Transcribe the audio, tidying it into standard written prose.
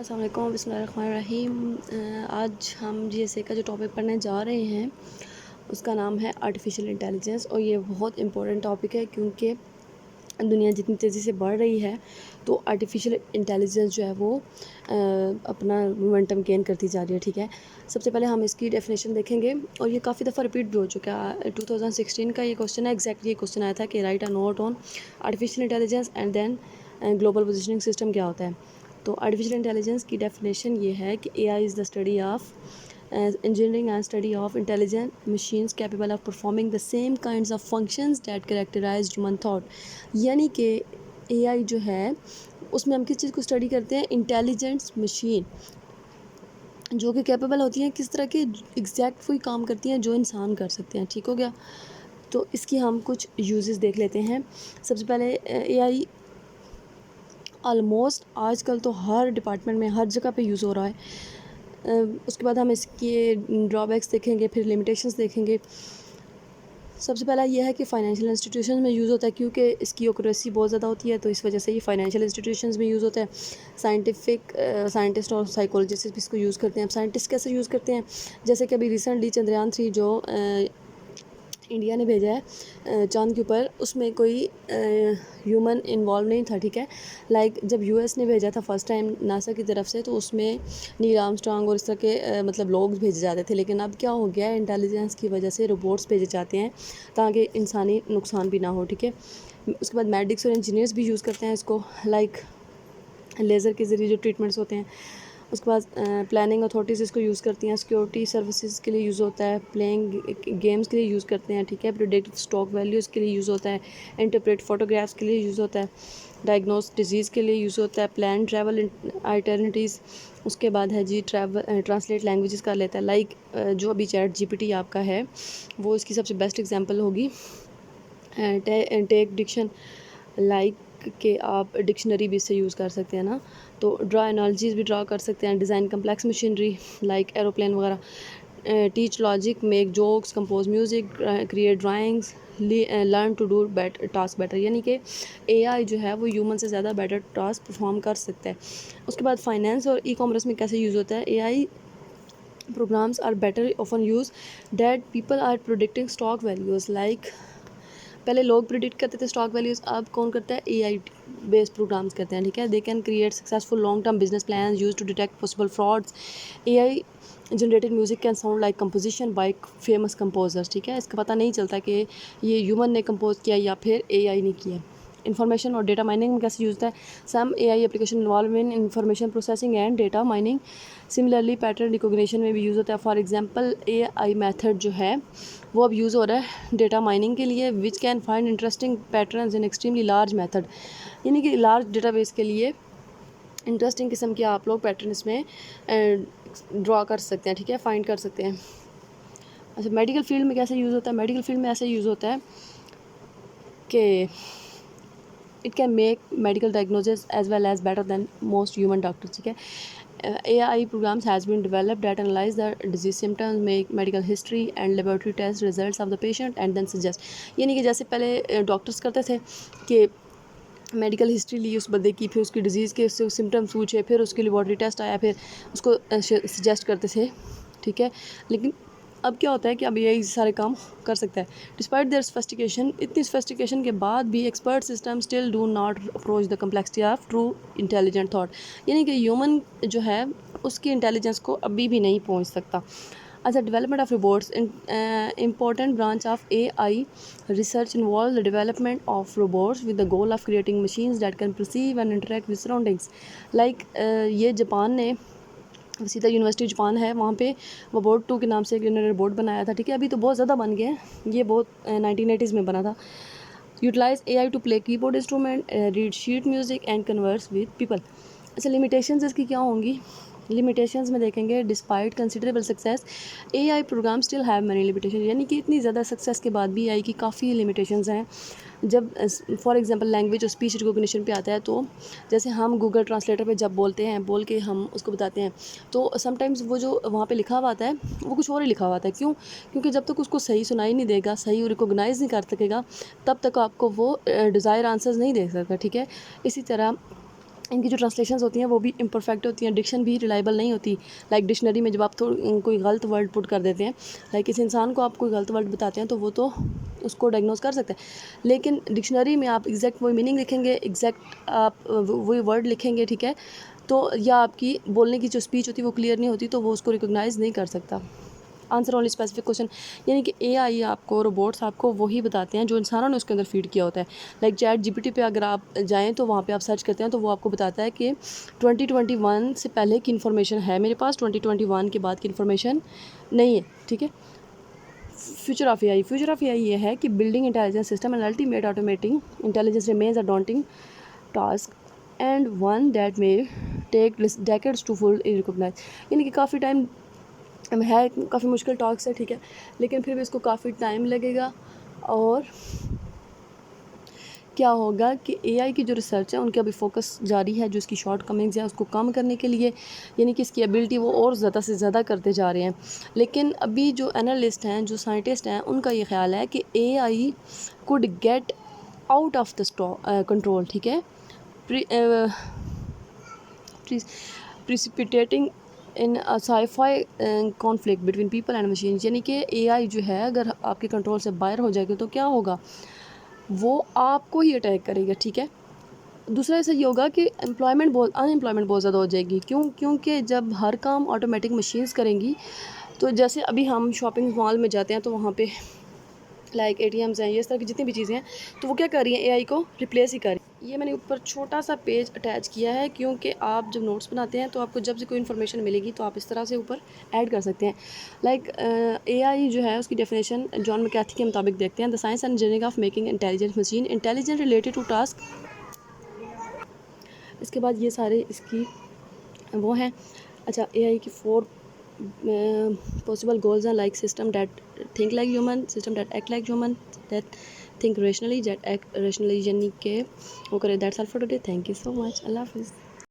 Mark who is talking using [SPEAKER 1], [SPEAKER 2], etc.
[SPEAKER 1] अस्सलाम वालेकुम बिस्मिल्लाहिर्रहमानिर्रहीम। आज हम जीएसए का जो टॉपिक पढ़ने जा रहे हैं उसका नाम है आर्टिफिशियल इंटेलिजेंस। और ये बहुत इम्पोर्टेंट टॉपिक है क्योंकि दुनिया जितनी तेज़ी से बढ़ रही है तो आर्टिफिशियल इंटेलिजेंस जो है वो अपना मोमेंटम गेन करती जा रही है। ठीक है, सबसे पहले हम इसकी डेफिनेशन देखेंगे और ये काफ़ी दफ़ा रिपीट भी हो चुका है। 2016 का ये क्वेश्चन है, एग्जैक्टली ये क्वेश्चन आया था कि write a note on artificial intelligence and then global positioning system क्या होता है। तो आर्टिफिशियल इंटेलिजेंस की डेफिनेशन ये है कि AI is the study of engineering and study of intelligent machines capable of performing the same kinds of functions that characterize human thought। यानी कि एआई जो है उसमें हम किस चीज़ को स्टडी करते हैं, इंटेलिजेंट मशीन जो कि कैपेबल होती हैं किस तरह के एग्जैक्ट वही काम करती हैं जो इंसान कर सकते हैं। ठीक हो गया, तो इसकी हम कुछ यूजेस देख लेते हैं। सबसे पहले एआई ऑलमोस्ट आजकल तो हर डिपार्टमेंट में हर जगह पे यूज़ हो रहा है। उसके बाद हम इसके ड्रॉबैक्स देखेंगे, फिर लिमिटेशंस देखेंगे। सबसे पहला यह है कि फ़ाइनेंशियल इंस्टीट्यूशन में यूज़ होता है क्योंकि इसकी एक्यूरेसी बहुत ज़्यादा होती है, तो इस वजह से ये फ़ाइनेंशियल इंस्टीट्यूशंस में यूज़ होता है। साइंटिस्ट और साइकोलॉजिस्ट भी इसको यूज़ करते हैं। अब साइंटिस्ट कैसे यूज़ करते हैं, जैसे कि अभी रिसेंटली चंद्रयान-3 जो इंडिया ने भेजा है चाँद के ऊपर, उसमें कोई ह्यूमन इन्वॉल्व नहीं था। ठीक है, लाइक जब यूएस ने भेजा था फर्स्ट टाइम नासा की तरफ से, तो उसमें नील आर्मस्ट्रांग और इस तरह के मतलब लोग भेजे जाते थे। लेकिन अब क्या हो गया है, इंटेलिजेंस की वजह से रोबोट्स भेजे जाते हैं ताकि इंसानी नुकसान भी ना हो। ठीक है, उसके बाद मेडिक्स और इंजीनियर्स भी यूज़ करते हैं इसको, लाइक लेज़र के ज़रिए जो ट्रीटमेंट्स होते हैं। उसके बाद प्लानिंग अथॉरिटीज़ इसको यूज़ करती हैं, सिक्योरिटी सर्विसेज के लिए यूज़ होता है, प्लेइंग गेम्स के लिए यूज़ करते हैं। ठीक है, प्रेडिक्ट स्टॉक वैल्यूज़ के लिए यूज़ होता है, इंटरप्रेट फोटोग्राफ्स के लिए यूज़ होता है, डायग्नोस डिजीज़ के लिए यूज़ होता है, प्लान ट्रैवल अल्टरनेटिव्स। उसके बाद है जी ट्रांसलेट लैंग्वेजेस कर लेता है, लाइक जो अभी चैट जीपीटी आपका है वो इसकी सबसे बेस्ट एग्जांपल होगी। टेक डिक्शन, लाइक कि आप डिक्शनरी भी इससे यूज़ कर सकते हैं ना। तो ड्रा एनालॉजीज़ भी ड्रा कर सकते हैं, design complex machinery like aeroplane वगैरह, teach logic, make jokes, compose music, create drawings, learn to do task better. यानी कि एआई जो है वो ह्यूमन से ज़्यादा बेटर टास्क परफॉर्म कर सकता है। उसके बाद फाइनेंस और ई कॉमर्स में कैसे यूज़ होता है, AI programs are better often use that people are predicting stock values. Like पहले लोग प्रिडिक्ट करते थे स्टॉक वैल्यूज़, अब कौन करता है, एआई बेस्ड प्रोग्राम्स करते हैं। ठीक है, they can create successful long term business plan use to detect possible frauds. AI generated music can sound like composition by famous composers. ठीक है, इसका पता नहीं चलता कि ये ह्यूमन ने कंपोज किया या फिर एआई ने किया। इन्फॉर्मेशन और डेटा माइनिंग में कैसे यूज़ होता है, some AI application involve in information processing and data mining. Similarly pattern recognition में भी यूज़ होता है। फॉर एग्जांपल एआई मेथड जो है वो अब यूज़ हो रहा है डेटा माइनिंग के लिए, which can find interesting patterns in extremely large method. यानी कि लार्ज डेटाबेस के लिए इंटरेस्टिंग किस्म के आप लोग पैटर्न इसमें ड्रॉ कर सकते हैं। ठीक है, फाइंड कर सकते हैं। अच्छा, मेडिकल फील्ड में कैसे यूज़ होता है, मेडिकल फील्ड में ऐसे यूज़ होता है कि it can make medical diagnosis as well as better than most human doctors. ठीक है, AI programs has been developed that analyze the disease symptoms, make medical history and laboratory test results of the patient and then suggest। यानी कि जैसे पहले doctors करते थे कि medical history ली उस बंदे की, फिर उसकी डिज़ीज़ के सिम्टम्स पूछे, फिर उसके लेबॉरेटरी टेस्ट आया, फिर उसको सजेस्ट करते थे। ठीक है, लेकिन अब क्या होता है कि अब यही सारे काम कर सकता है। डिस्पाइट देयर सोफिस्टिकेशन, इतनी सोफिस्टिकेशन के बाद भी expert system still do not approach the complexity of true intelligent thought. यानी कि ह्यूमन जो है उसकी इंटेलिजेंस को अभी भी नहीं पहुंच सकता। अच्छा, development of robots, important branch of AI research involves the development of robots with the goal of creating machines that can perceive and interact with surroundings। Like ये जापान ने सीधा यूनिवर्सिटी जापान है, वहाँ पे रोबोट 2 के नाम से एक इन्होंने रोबोट बनाया था। ठीक है, अभी तो बहुत ज़्यादा बन गए हैं, ये बहुत 1980s में बना था। Utilize AI to play keyboard instrument, read sheet music and converse with people. अच्छा, लिमिटेशंस इसकी क्या होंगी, लिमिटेशंस में देखेंगे despite considerable success AI program still have many limitation. यानी कि इतनी ज़्यादा सक्सेस के बाद भी एआई की काफ़ी लिमिटेशंस हैं। जब फॉर एग्जांपल लैंग्वेज और स्पीच रिकॉग्निशन पे आता है, तो जैसे हम गूगल ट्रांसलेटर पे जब बोलते हैं, बोल के हम उसको बताते हैं, तो समटाइम्स वो जो वहाँ पे लिखा हुआ आता है वो कुछ और ही लिखा हुआ आता है। क्यों? क्योंकि जब तक उसको सही सुनाई नहीं देगा, सही रिकॉग्नाइज़ नहीं कर सकेगा, तब तक आपको वो डिज़ायर आंसर्स नहीं दे सकता। ठीक है, इसी तरह इनकी जो ट्रांसलेशंस होती हैं वो भी इम्परफेक्ट होती हैं, डिक्शन भी रिलायबल नहीं होती। लाइक डिक्शनरी में जब आप कोई गलत वर्ड पुट कर देते हैं, लाइक इस इंसान को आप कोई गलत वर्ड बताते हैं तो वो तो उसको डायग्नोज कर सकते हैं, लेकिन डिक्शनरी में आप एग्जैक्ट वही मीनिंग लिखेंगे, एग्जैक्ट आप वही वर्ड लिखेंगे, ठीक है, तो या आपकी बोलने की जो स्पीच होती है वो क्लियर नहीं होती, तो वो उसको रिकोगनाइज़ नहीं कर सकता। आंसर ओनली स्पेसिफिक क्वेश्चन, यानी कि एआई आपको, रोबोट्स आपको वही बताते हैं जो इंसानों ने उसके अंदर फीड किया होता है। लाइक चैट जीपीटी पे अगर आप जाएं तो वहाँ पे आप सर्च करते हैं तो वो आपको बताता है कि 2021 से पहले की इन्फॉर्मेशन है मेरे पास, 2021 के बाद की इन्फॉर्मेशन नहीं है, ठीक है। Future of AI, future of AI ये है कि building intelligence system and ultimate automating intelligence remains a daunting task and one that may take decades to full recognize, यानी कि काफ़ी टाइम है, काफ़ी मुश्किल टॉक्स है, ठीक है, लेकिन फिर भी इसको काफ़ी टाइम लगेगा। और क्या होगा कि एआई की जो रिसर्च है उनके अभी फोकस जारी है, जो इसकी शॉर्ट कमिंग्स है उसको कम करने के लिए, यानी कि इसकी एबिलिटी वो और ज़्यादा से ज़्यादा करते जा रहे हैं। लेकिन अभी जो एनालिस्ट हैं, जो साइंटिस्ट हैं, उनका ये ख्याल है कि AI could get out of the control, ठीक है, precipitating in sci fi conflict between people and machine, यानी कि एआई जो है अगर आपके कंट्रोल से बाहर हो जाएगी तो क्या होगा, वो आपको ही अटैक करेगा, ठीक है। दूसरा ऐसा ये होगा कि अनएम्प्लॉयमेंट बहुत ज़्यादा हो जाएगी, क्योंकि जब हर काम ऑटोमेटिक मशीन्स करेंगी, तो जैसे अभी हम शॉपिंग मॉल में जाते हैं तो वहाँ पे लाइक एटीएम्स हैं, ये इस तरह की जितनी भी चीज़ें हैं, तो वो क्या कर रही हैं, एआई को रिप्लेस ही कर रही हैं। ये मैंने ऊपर छोटा सा पेज अटैच किया है, क्योंकि आप जब नोट्स बनाते हैं तो आपको जब से कोई इन्फॉर्मेशन मिलेगी तो आप इस तरह से ऊपर ऐड कर सकते हैं। लाइक एआई जो है उसकी डेफिनेशन जॉन मैकार्थी के मुताबिक देखते हैं, the science and engineering of making intelligent machine intelligent related to task. इसके बाद ये सारे इसकी वो हैं। अच्छा, एआई की 4 possible goals are like system that think like human, system that act like human, that think rationally, that act rationally, यानी कि वो करे। That's all for today. Thank you so much. Allah Hafiz.